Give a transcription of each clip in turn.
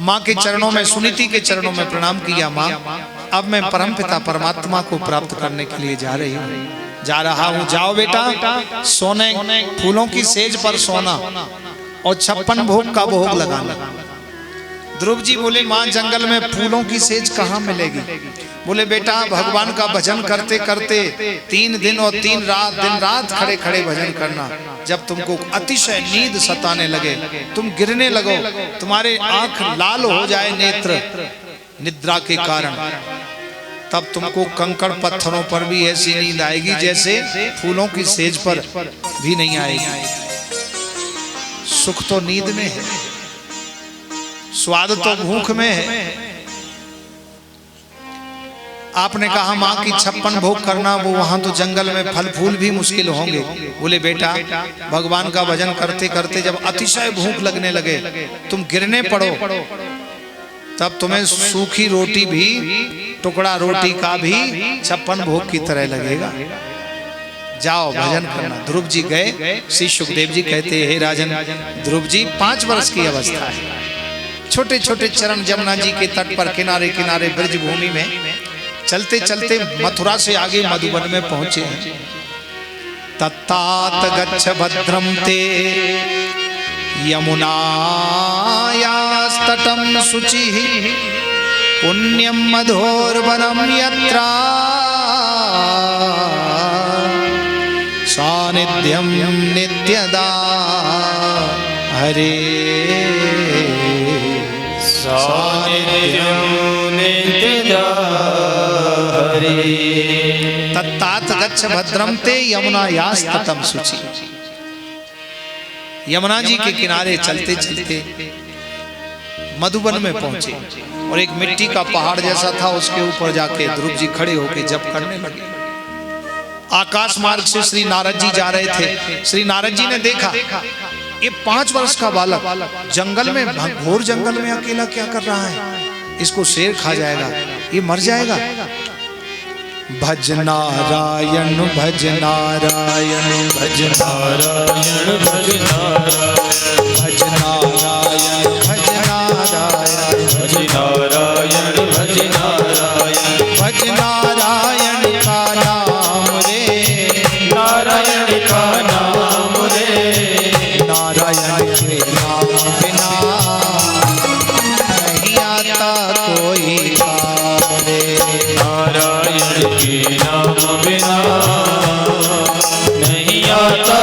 माँ के चरणों में, सुनीति के चरणों में प्रणाम किया। माँ, अब मैं परमपिता परमात्मा को प्राप्त करने के लिए जा रही हूँ, जा रहा हूँ। जाओ बेटा, सोने फूलों की सेज पर सोना और 56 भोग का भोग लगाना। ध्रुव जी बोले, माँ जंगल में फूलों की सेज कहाँ मिलेगी? बोले बेटा, भगवान का भजन करते करते 3 दिन और 3 रात, दिन रात खड़े खड़े भजन करना। जब तुमको अतिशय नींद सताने लगे, तुम गिरने लगो, तुम्हारे आंख लाल हो जाए नेत्र निद्रा के कारण, तब तुमको कंकड़ पत्थरों पर भी ऐसी नींद आएगी जैसे फूलों की सेज पर भी नहीं आएगी। सुख तो नींद में है, स्वाद तो भूख में है। आपने कहा माँ की 56 भोग करना, वो वहां तो जंगल में फल फूल भी मुश्किल होंगे। बोले बेटा, भगवान का भजन करते करते जब अतिशय भूख लगने लगे, तुम गिरने पड़ो, तब तुम्हें सूखी रोटी भी, टुकड़ा रोटी का भी 56 भोग की तरह लगेगा। जाओ भजन करना। ध्रुव जी गए। श्री सुखदेव जी कहते, हे राजन, ध्रुव जी 5 वर्ष की अवस्था है। छोटे छोटे चरण जमुना जी के तट पर किनारे किनारे ब्रज भूमि में चलते चलते मथुरा से आगे मधुबन में पहुंचे। तत्तात गच्छ भद्रम ते यमुनायास्तटं शुचिः पुण्यं मधोर्वनं यत्र सानिध्यं नित्यदा हरे सानिध्यं नित्यदा हरे। तत्तात गच्छ भद्रम ते यमुनायास्तटं शुचिः। यमुना जी के किनारे चलते चलते मधुबन में पहुंचे और एक मिट्टी का पहाड़ जैसा था, उसके ऊपर जाके ध्रुव जी खड़े होके जप करने लगे। आकाश मार्ग से श्री नारद जी जा रहे थे। श्री नारद जी ने देखा ये 5 वर्ष का बालक जंगल में, घोर जंगल में अकेला क्या कर रहा है? इसको शेर खा जाएगा, ये मर जाएगा। भज नारायण भज नारायण भज नारायण भज नारायण भज नारायण भज नारायण भज नारायण भज नारायण भज नारायण का नाम रे, नारायण का नाम रे, नारायण के नाम बिना नहीं आता कोई काम रे, नारायण के नाम बिना नहीं आता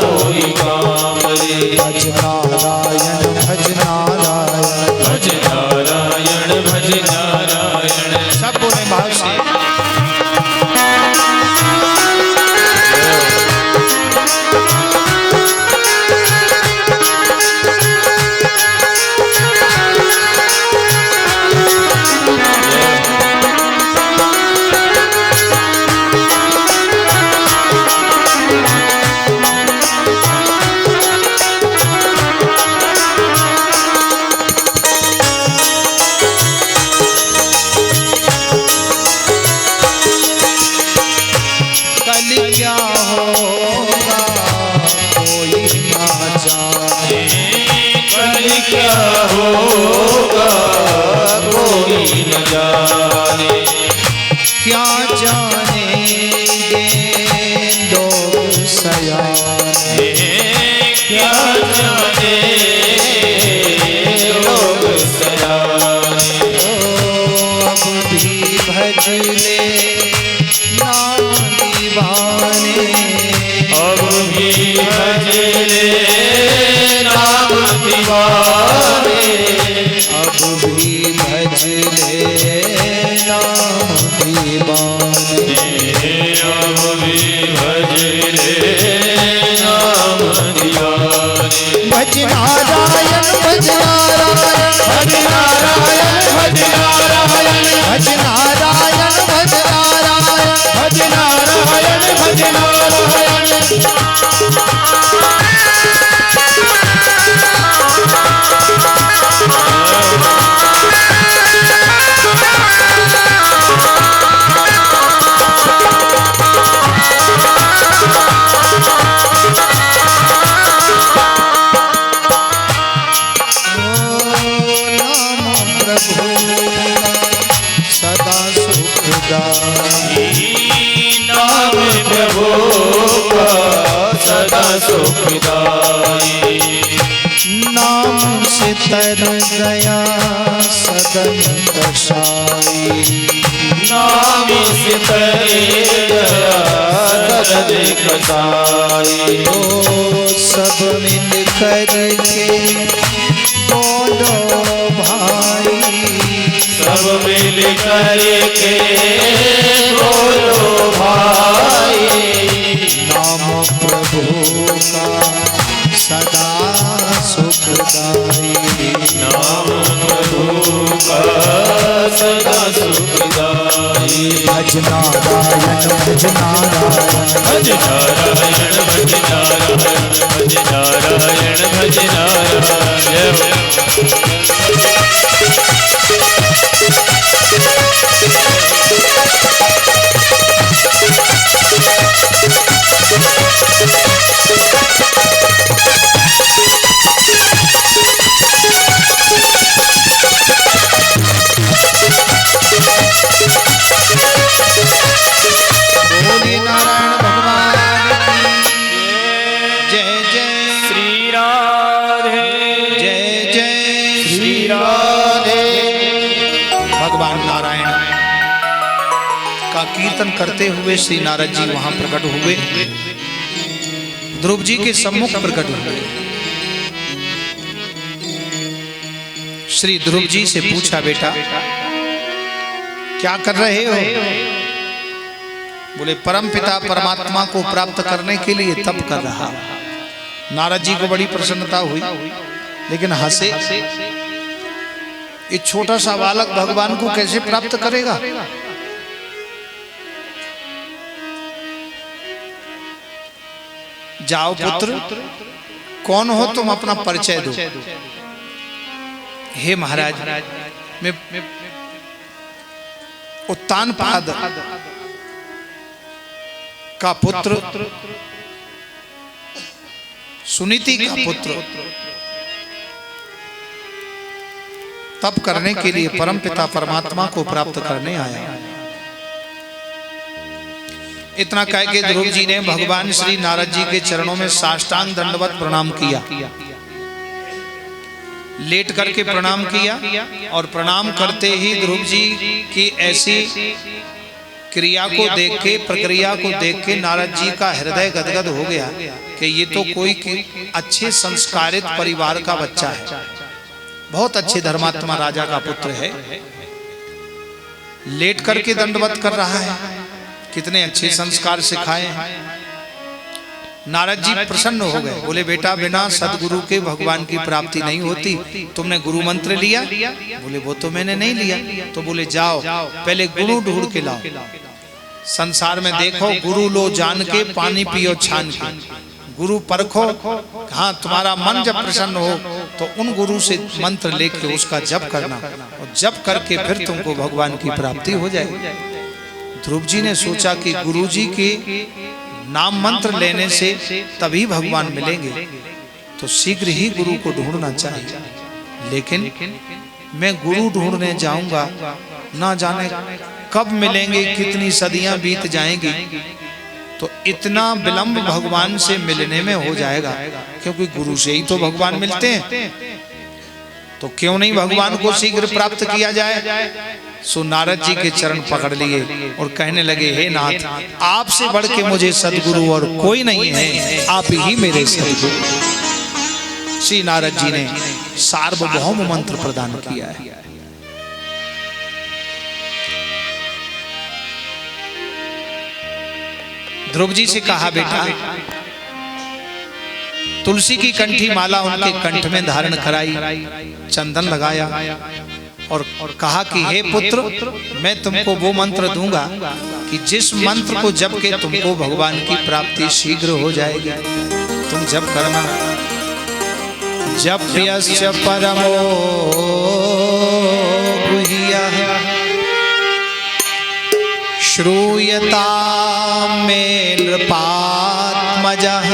कोई काम रे। भज नारायण भज नारायण भज नारायण भज नारायण। सब बोले भाव से। क्या होगा कोई ना जाने, कल क्या होगा कोई न जाने, क्या जानेंगे लोग सयाने, क्या जाने लोग सयाने। अब भी भज ले दीवाने, अब भी भज ले नाम दीवाने, अब भी भज ले नाम दीवाने, अब भी भज ले नाम दीवाने। भज नारायण भज नारायण भज नारायण भज नारायण भज नारायण भज नारायण भज नारायण भज नारायण। नमो सुखदाई। नाम से तर गया सदन कसाई। नाम से तर गया सदन कसाई। ओ सब मिल कर के बोलो भाई। सब मिल कर के बोलो भाई। नाम प्रभु का सदा सुखदाई। नाम प्रभु का सदा सुखदाई। भज नारायण भज नारायण भज नारायण भज नारायण भज नारायण भज नारायण। बोलिए नारायण भगवान की जय जय श्री राधे जय जय श्री राधे। भगवान नारायण का कीर्तन करते हुए श्री नारद जी वहां प्रकट हुए। ध्रुव जी के सम्मुख प्रकट हुए। श्री ध्रुव जी से पूछा, बेटा क्या कर रहे हो? बोले परम पिता परमात्मा को प्राप्त करने के लिए तप कर रहा। नारद जी को बड़ी प्रसन्नता हुई, लेकिन हंसे। ये छोटा सा बालक भगवान को कैसे प्राप्त करेगा? जाओ पुत्र, कौन हो तुम, अपना परिचय दो। हे महाराज, मैं उत्तानपाद का पुत्र, सुनीति का पुत्र, तप करने के लिए परम पिता परमात्मा को प्राप्त करने आया। इतना कह के ध्रुव जी ने भगवान श्री नारद जी के चरणों में साष्टांग दंडवत प्रणाम किया। लेट करके प्रणाम किया, और प्रणाम करते ही ध्रुव जी की ऐसी क्रिया को देख के, प्रक्रिया को देख के नारद जी का हृदय गदगद हो गया कि ये तो कोई अच्छे संस्कारित परिवार का बच्चा है, बहुत अच्छे धर्मात्मा राजा का पुत्र है। लेट करके दंडवत कर रहा है, कितने अच्छे संस्कार सिखाए हैं। नारद जी प्रसन्न हो गए। बोले बेटा, बिना सदगुरु के भगवान की प्राप्ति नहीं होती। तुमने गुरु मंत्र लिया? बोले वो तो मैंने नहीं लिया। तो बोले जाओ पहले गुरु ढूंढ के लाओ। संसार में देखो, गुरु लो जान के, पानी पियो छान के। गुरु परखो, हाँ तुम्हारा मन जब प्रसन्न हो तो उन गुरु से मंत्र लेके उसका जप करना, और जप करके फिर तुमको भगवान की प्राप्ति हो जाएगी। ध्रुव जी ने सोचा कि गुरु जी के नाम मंत्र लेने से तभी भगवान मिलेंगे, तो शीघ्र ही गुरु को ढूंढना चाहिए। लेकिन मैं गुरु ढूंढने जाऊंगा, ना जाने कब मिलेंगे, कितनी सदियां बीत जाएंगी, तो इतना विलंब भगवान से मिलने में हो जाएगा, क्योंकि गुरु से ही तो भगवान मिलते हैं। तो क्यों नहीं भगवान को शीघ्र प्राप्त किया जाए। सो नारद जी के चरण पकड़ लिए और कहने लगे, हे नाथ, आपसे बढ़ के मुझे सदगुरु और कोई नहीं है, आप ही मेरे सदगुरु। श्री नारद जी ने सार्वभौम मंत्र प्रदान किया है। ध्रुव जी से कहा, बेटा तुलसी की कंठी माला उनके कंठ में धारण कराई, चंदन लगाया और कहा कि हे पुत्र, मैं तुमको वो मंत्र दूंगा कि जिस मंत्र को जप के तुमको भगवान की प्राप्ति शीघ्र हो जाएगी। तुम जप करना। जप्यस्य परमो गुह्यः श्रूयता मे नृपात्मजः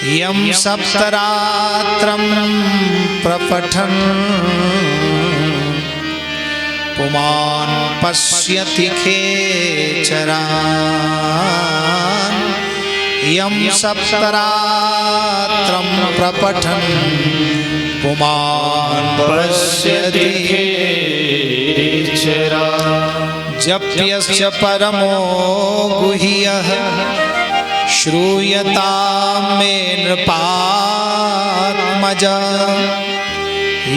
यं सप्तरात्रं प्रपठन् पुमान् पश्यति खेचरान् यम सप्तरात्रं प्रपठन् पुमान् पश्यति खेचरा जप्यश्च परमो गुह्यः श्रूयतां मे नृपात्मजा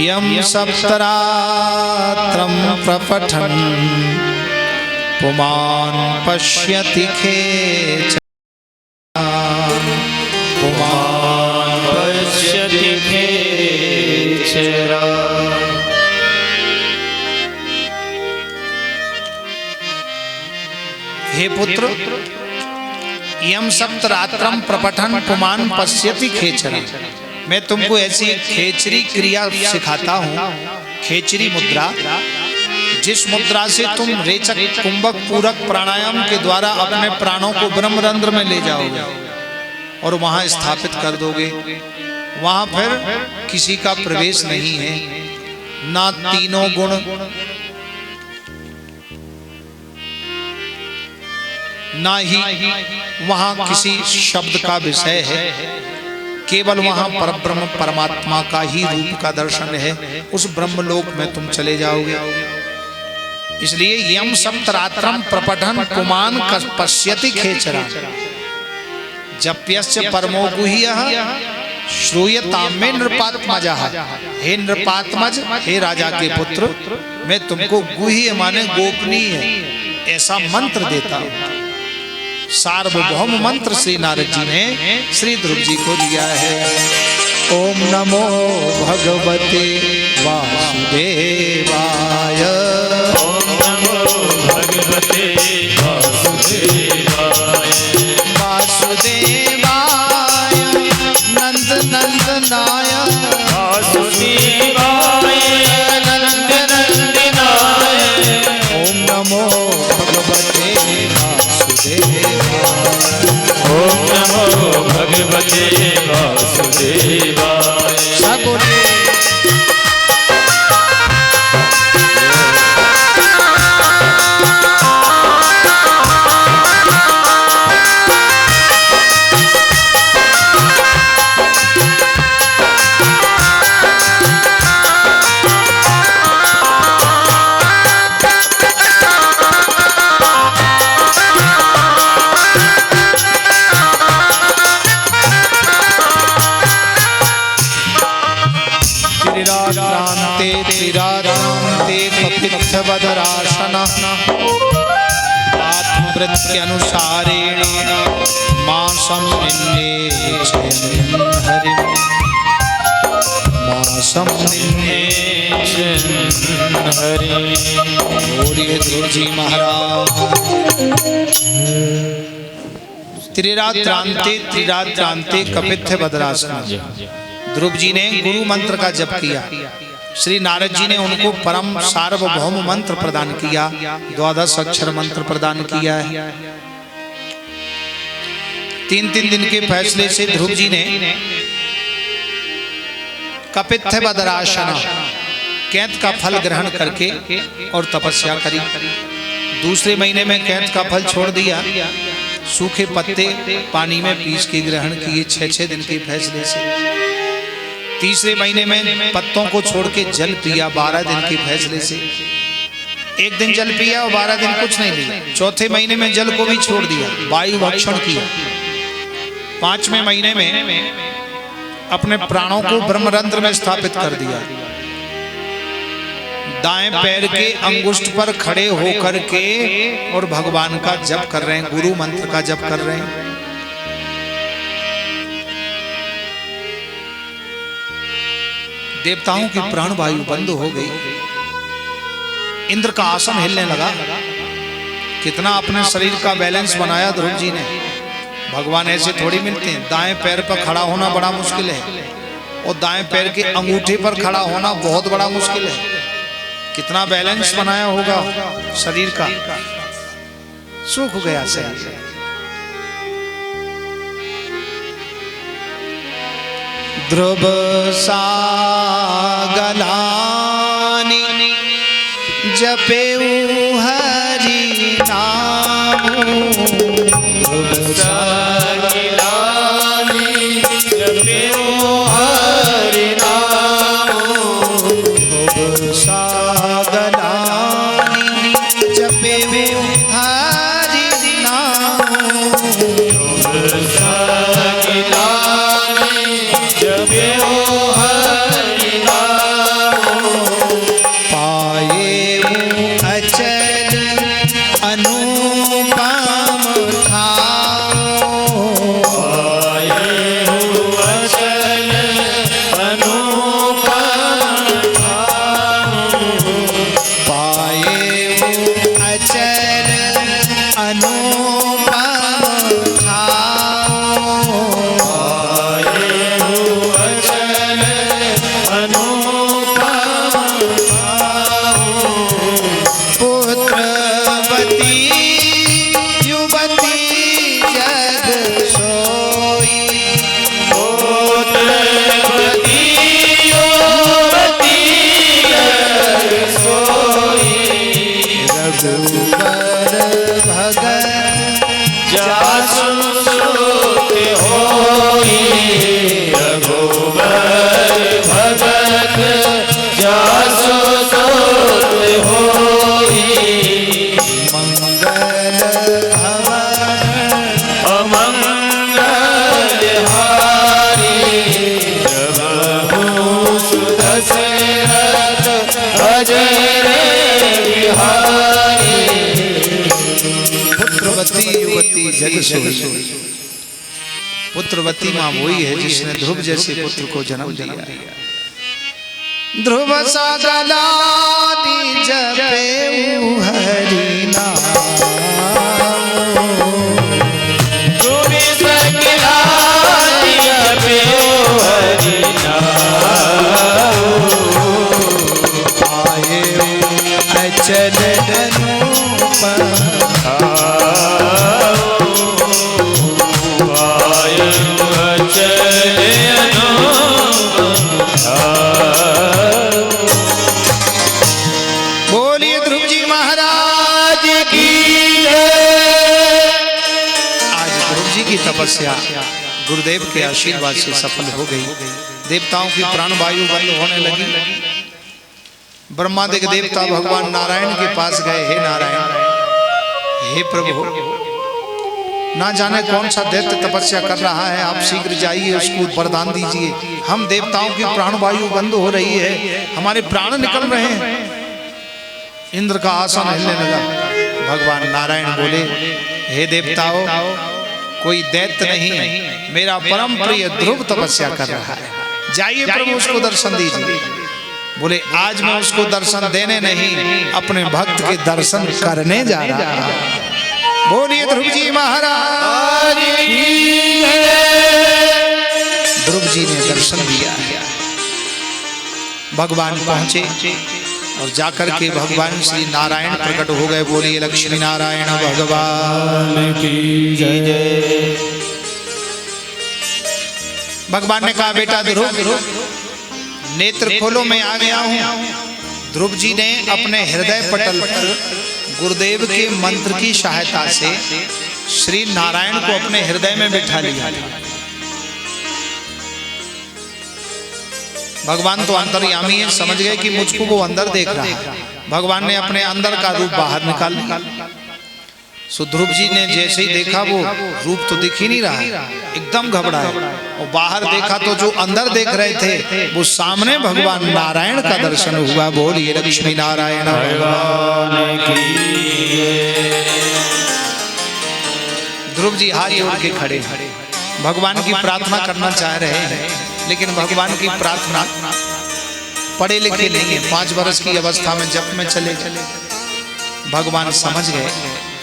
यम सप्तरात्रं प्रपठन् पुमान् पश्यति खेचरा पुमान् पश्यति खेचरा। हे पुत्र, यम सप्तरात्रं प्रपठन् पुमान् पश्यति खेचरा, मैं तुमको ऐसी खेचरी क्रिया सिखाता हूँ, खेचरी मुद्रा, जिस मुद्रा से तुम रेचक कुंभक पूरक प्राणायाम के द्वारा अपने प्राणों को ब्रह्मरंध्र में ले जाओगे और वहां स्थापित कर दोगे। वहां फिर किसी का प्रवेश नहीं है, ना तीनों गुण, ना ही वहां किसी शब्द का विषय है, केवल वहां परब्रह्म परमात्मा का ही रूप का दर्शन है। उस ब्रह्मलोक में तुम चले जाओगे। इसलिए यम सप्तरात्रं प्रपठन् पुमान् पश्यति खेचरा जप्यश्च परमो गुह्यः श्रूयतां मे नृपात्मजः। हे नृपात्मज, हे राजा के पुत्र, मैं तुमको गुह्य माने गोपनीय ऐसा मंत्र देता हूं। सार्वभौम मंत्र श्री नारद जी ने श्री ध्रुव जी को दिया है। ओम नमो भगवते वासुदेवाय। ओम नमो भगवते वासुदेवाय। वासुदेवाय नंद नंदनाय। वासुदेवाय नंद नंदनाय। ओम नमो भगवते वासुदेवाय। ओम नमो भगवते वासुदेवाय। सब त्रिरात्रान्ते कपित्थवदरासनः आत्मवृत्त्यनुसारेण मासं निन्देशयन् हरिं। मासं निन्देशयन् हरिं। बोलिए ध्रुव जी महाराज। त्रिरात्रान्ते कपित्थवदरासनः। ध्रुव जी ने गुरु मंत्र का जप किया। श्री नारद जी ने उनको परम सार्वभौम मंत्र प्रदान किया, 12 अक्षर मंत्र प्रदान किया है। 3-3 दिन के फैसले से ध्रुव जी ने कपित्थवदरासन कैंत का फल ग्रहण करके और तपस्या करी। दूसरे महीने में कैंत का फल छोड़ दिया, सूखे पत्ते पानी में पीस के ग्रहण किए 6-6 दिन के फैसले से। तीसरे महीने में पत्तों को छोड़ के जल पिया 12 दिन के फैसले से। एक दिन जल पिया और 12 दिन कुछ नहीं लिया। चौथे महीने में जल को भी छोड़ दिया, वायु भक्षण किया। 5वें महीने में अपने प्राणों को ब्रह्मरंध्र में स्थापित कर दिया। दाएं पैर के अंगुष्ठ पर खड़े होकर के और भगवान का जप कर रहे हैं, गुरु मंत्र का जप कर रहे हैं। देवताओं की प्राण वायु बंद हो गई। इंद्र का आसन हिलने लगा। कितना अपने शरीर का बैलेंस बनाया ध्रुव जी ने। भगवान ऐसे थोड़ी मिलते हैं। दाएं पैर पर खड़ा होना बड़ा मुश्किल है और दाएं पैर के अंगूठे पर खड़ा होना बहुत बड़ा मुश्किल है। कितना बैलेंस बनाया होगा शरीर का। सूख गया शरीर। ध्रुव सागलानि जपेऊ हरि नाम। ध्रुव सागलानि पुत्रवती माँ वही है जिसने ध्रुव जैसे पुत्र को जन्म दिया। ध्रुव सागलानी जपे हरि नाम, ध्रुव सागलानी जपे हरि नाम, आए अचल तपस्या गुरुदेव के आशीर्वाद से सफल हो गई। देवताओं की प्राण वायु बंद होने लगी। ब्रह्मादिक देवता भगवान नारायण के पास गए, हे नारायण, हे प्रभु, ना जाने कौन सा दैत्य तपस्या कर रहा है, आप शीघ्र जाइए, उसको वरदान दीजिए। हम देवताओं की प्राण वायु बंद हो रही है, हमारे प्राण निकल रहे हैं। इंद्र का आसन हिलने लगा। भगवान नारायण बोले, हे देवताओं, कोई दैत्य नहीं, मेरा परम प्रिय ध्रुव तपस्या कर रहा है, जाइए प्रभु उसको दर्शन दीजिए। बोले, आज मैं उसको दर्शन देने नहीं, अपने भक्त के दर्शन करने जा रहा हूं। बोलिए ध्रुव जी महाराज। ध्रुव जी ने दर्शन दिया। भगवान पहुंचे और जाकर के भगवान श्री नारायण प्रकट हो गए। बोलिए लक्ष्मी नारायण भगवान की जय। भगवान ने कहा, बेटा ध्रुव, नेत्र खोलो, मैं आ गया हूं। ध्रुव जी ने अपने हृदय पटल पर गुरुदेव के मंत्र की सहायता से श्री नारायण को अपने हृदय में बिठा लिया। भगवान तो अंतर्यामी है, समझ गए कि मुझको वो अंदर देख रहा है। भगवान ने अपने अंदर का रूप बाहर निकाल लिया। सो ध्रुव जी ने जैसे ही देखा, वो रूप तो दिख ही नहीं रहा, एकदम घबराए। और बाहर देखा तो जो अंदर देख रहे थे, वो सामने भगवान नारायण का दर्शन हुआ। बोलिए लक्ष्मी नारायण भगवान की। ध्रुव जी हाथ जोड़ के खड़े, भगवान की प्रार्थना करना चाह रहे हैं, लेकिन भगवान की प्रार्थना पढ़े लिखे नहीं है। 5 वर्ष की अवस्था में जप में चले। भगवान समझ गए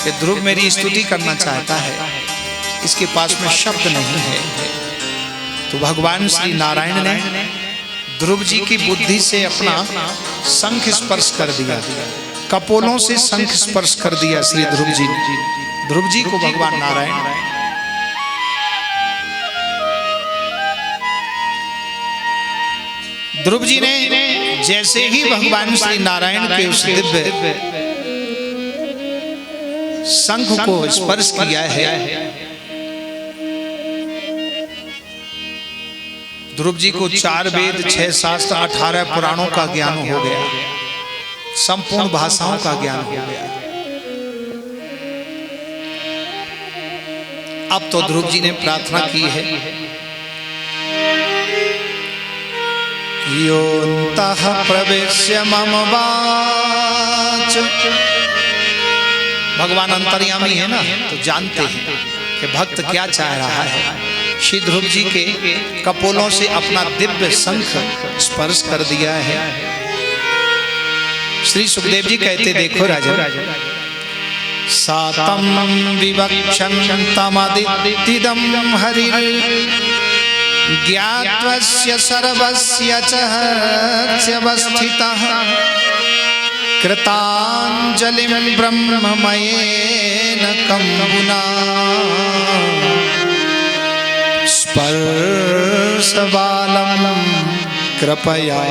कि ध्रुव मेरी स्तुति करना चाहता है, इसके पास में शब्द नहीं है। तो भगवान श्री नारायण ने ध्रुव जी की बुद्धि से अपना शंख स्पर्श कर दिया, कपोलों से शंख स्पर्श कर दिया श्री ध्रुव जी ने। ध्रुव जी को भगवान नारायण ध्रुव जी ने जैसे ही भगवान श्री नारायण के उस दिव्य शंख को स्पर्श किया है, ध्रुव जी को 4 वेद, 6 शास्त्र, 18 पुराणों का ज्ञान हो गया, संपूर्ण भाषाओं का ज्ञान हो गया। अब तो ध्रुव जी ने प्रार्थना की है, योऽन्तः प्रवेश्य मम वाच। भगवान अंतर्यामी है ना, तो जानते हैं कि भक्त क्या चाह रहा है। श्री ध्रुव जी के कपोलों से अपना दिव्य शंख स्पर्श कर दिया है। श्री सुखदेव जी कहते, देखो राजन, सातं विवक्षन्तमदितिदं हरिः ज्ञात्वस्य सर्वस्य च ह्यवस्थितः कृताञ्जलिं ब्रह्ममयेन कम्बुना स्पर्शबालं कृपया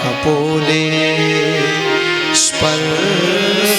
कपोले स्पर्श